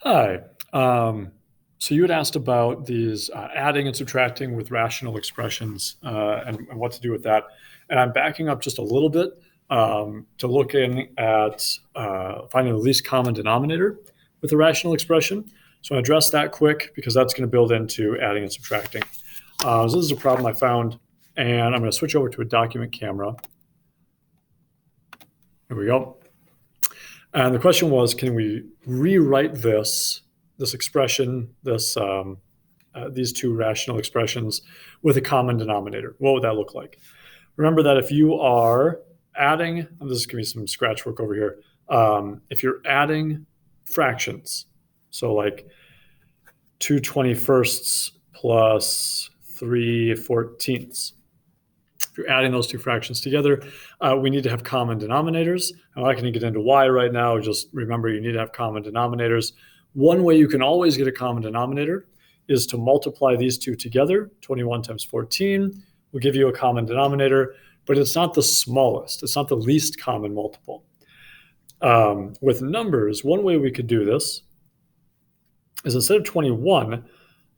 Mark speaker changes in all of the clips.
Speaker 1: Hi. So you had asked about these adding and subtracting with rational expressions and what to do with that. And I'm backing up just a little bit to looking at finding the least common denominator with a rational expression. So I'm going to address that quick because that's going to build into adding and subtracting. So this is a problem I found, and I'm going to switch over to a document camera. There we go. And the question was, can we rewrite this expression, these two rational expressions with a common denominator? What would that look like? Remember that if you are adding, and this is going to be some scratch work over here, if you're adding fractions, so like 2/21 plus 3/14, if you're adding those two fractions together, we need to have common denominators. I'm not going to get into why right now. Just remember, you need to have common denominators. One way you can always get a common denominator is to multiply these two together. 21 times 14 will give you a common denominator, but it's not the smallest. It's not the least common multiple. With numbers, one way we could do this is instead of 21,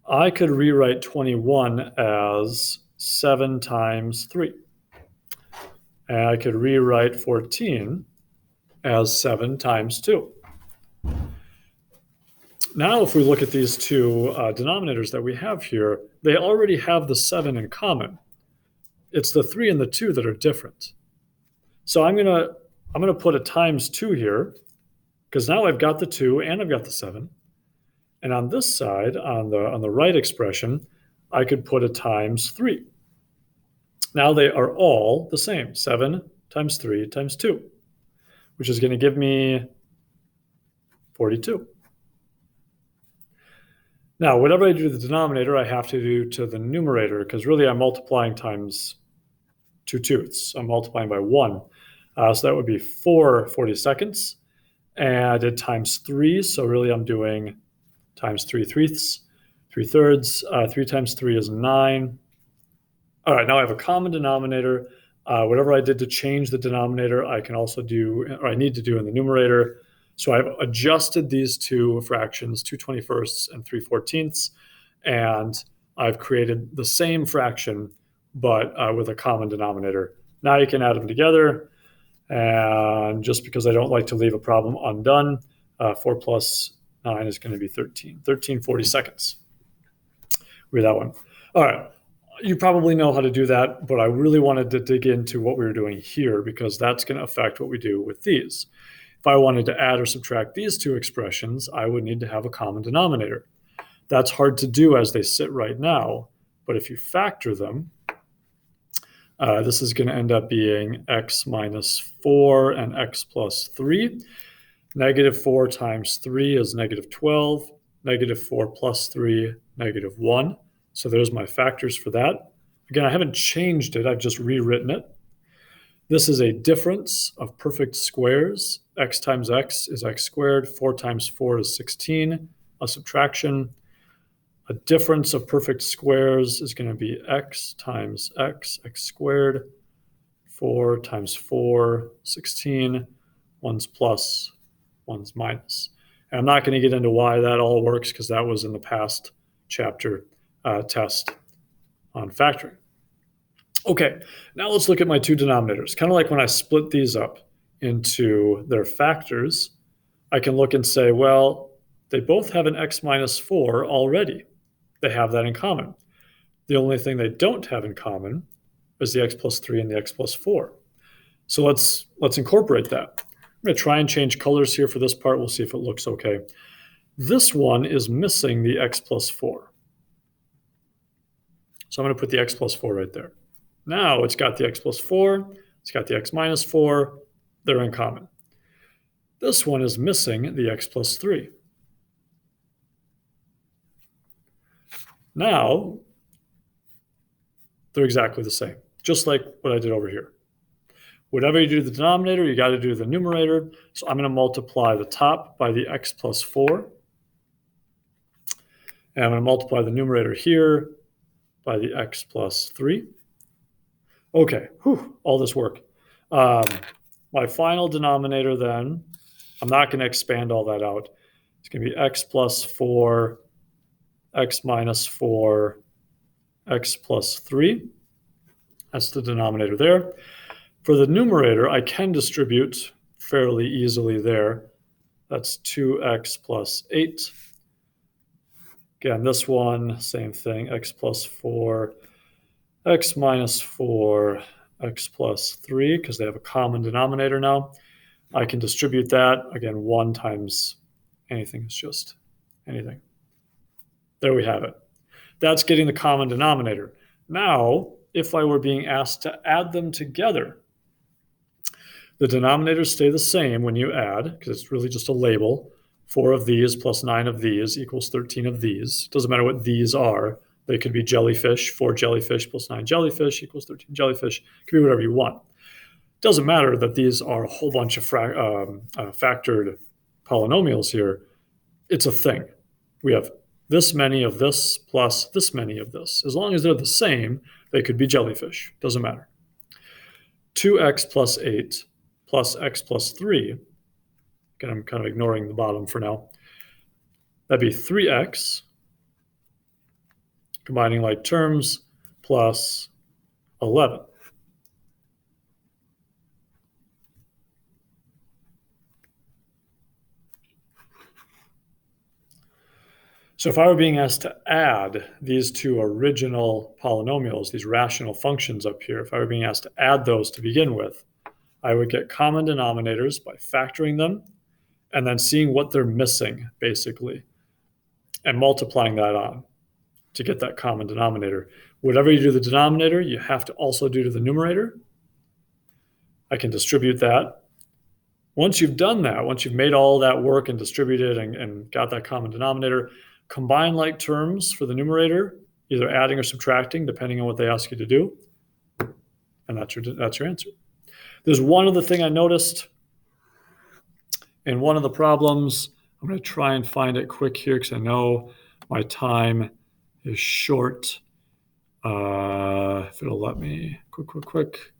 Speaker 1: I could rewrite 21 as 7 times 3. And I could rewrite 14 as 7 times 2. Now, if we look at these two denominators that we have here, they already have the 7 in common. It's the 3 and the 2 that are different. So I'm gonna put a times 2 here, because now I've got the 2 and I've got the 7. And on this side, on the right expression, I could put a times 3. Now they are all the same, 7 times 3 times 2, which is going to give me 42. Now, whatever I do to the denominator, I have to do to the numerator, because really I'm multiplying times 2/2. I'm multiplying by 1. So that would be 4 42nds. And I did times 3, so really I'm doing times 3/3, 3/3. 3 times 3 is 9. All right, now I have a common denominator. Whatever I did to change the denominator, I can also do, or I need to do in the numerator. So I've adjusted these two fractions, 2/21 and 3/14, and I've created the same fraction, but with a common denominator. Now you can add them together. And just because I don't like to leave a problem undone, 4 plus 9 is going to be 13. 13 42nds with that one. All right. You probably know how to do that, but I really wanted to dig into what we were doing here because that's going to affect what we do with these. If I wanted to add or subtract these two expressions, I would need to have a common denominator. That's hard to do as they sit right now, but if you factor them, this is going to end up being x minus 4 and x plus 3. Negative 4 times 3 is negative 12. Negative 4 plus 3, negative 1. So there's my factors for that. Again, I haven't changed it. I've just rewritten it. This is a difference of perfect squares. X times x is x squared. 4 times 4 is 16. A subtraction. A difference of perfect squares is going to be x times x, x squared. 4 times 4, 16. One's plus, one's minus. And I'm not going to get into why that all works because that was in the past chapter test on factoring. Okay, now let's look at my two denominators. Kind of like when I split these up into their factors, I can look and say, well, they both have an x minus 4 already. They have that in common. The only thing they don't have in common is the x plus 3 and the x plus 4. So let's incorporate that. I'm going to try and change colors here for this part. We'll see if it looks okay. This one is missing the x plus 4. So I'm going to put the x plus 4 right there. Now it's got the x plus 4. It's got the x minus 4. They're in common. This one is missing the x plus 3. Now they're exactly the same, just like what I did over here. Whatever you do to the denominator, you got to do the numerator. So I'm going to multiply the top by the x plus 4. And I'm going to multiply the numerator here by the x plus 3. Okay, all this work. My final denominator then, I'm not going to expand all that out. It's going to be x plus 4, x minus 4, x plus 3. That's the denominator there. For the numerator, I can distribute fairly easily there. That's 2x plus 8. Again, this one, same thing, x plus 4, x minus 4, x plus 3, because they have a common denominator now. I can distribute that. Again, 1 times anything is just anything. There we have it. That's getting the common denominator. Now, if I were being asked to add them together, the denominators stay the same when you add, because it's really just a label. 4 of these plus 9 of these equals 13 of these. Doesn't matter what these are. They could be jellyfish. 4 jellyfish plus 9 jellyfish equals 13 jellyfish. It could be whatever you want. Doesn't matter that these are a whole bunch of factored polynomials here. It's a thing. We have this many of this plus this many of this. As long as they're the same, they could be jellyfish. Doesn't matter. 2x plus 8 plus x plus 3. Again, I'm kind of ignoring the bottom for now. That'd be 3x, combining like terms, plus 11. So if I were being asked to add these two original polynomials, these rational functions up here, if I were being asked to add those to begin with, I would get common denominators by factoring them and then seeing what they're missing, basically, and multiplying that on to get that common denominator. Whatever you do to the denominator, you have to also do to the numerator. I can distribute that. Once you've done that, once you've made all that work and distributed and got that common denominator, combine like terms for the numerator, either adding or subtracting, depending on what they ask you to do. And that's your answer. There's one other thing I noticed in one of the problems. I'm going to try and find it quick here because I know my time is short. If it'll let me, quick.